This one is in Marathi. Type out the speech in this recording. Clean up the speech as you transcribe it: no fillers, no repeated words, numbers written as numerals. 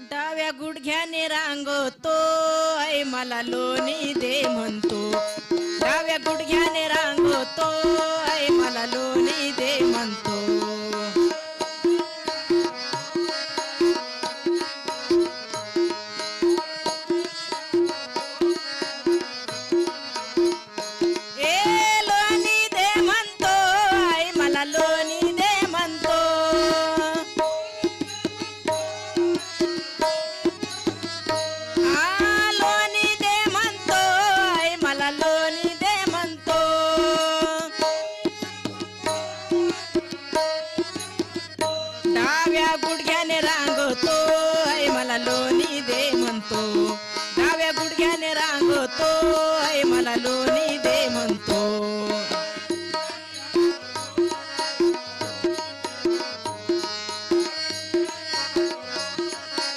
डाव्या गुडघ्याने रांगतो आई मला लोणी दे म्हणतो. डाव्या गुडघ्याने रांगतो आई मला लोणी दे म्हणतो. ए लोणी दे म्हणतो आई मला लोणी दे म्हणतो. लोणी दे म्हणतो आई मला लोणी दे म्हणतो. डाव्या गुडघ्याने रांगतो आई मला लोणी दे म्हणतो. डाव्या गुडघ्याने रांगतो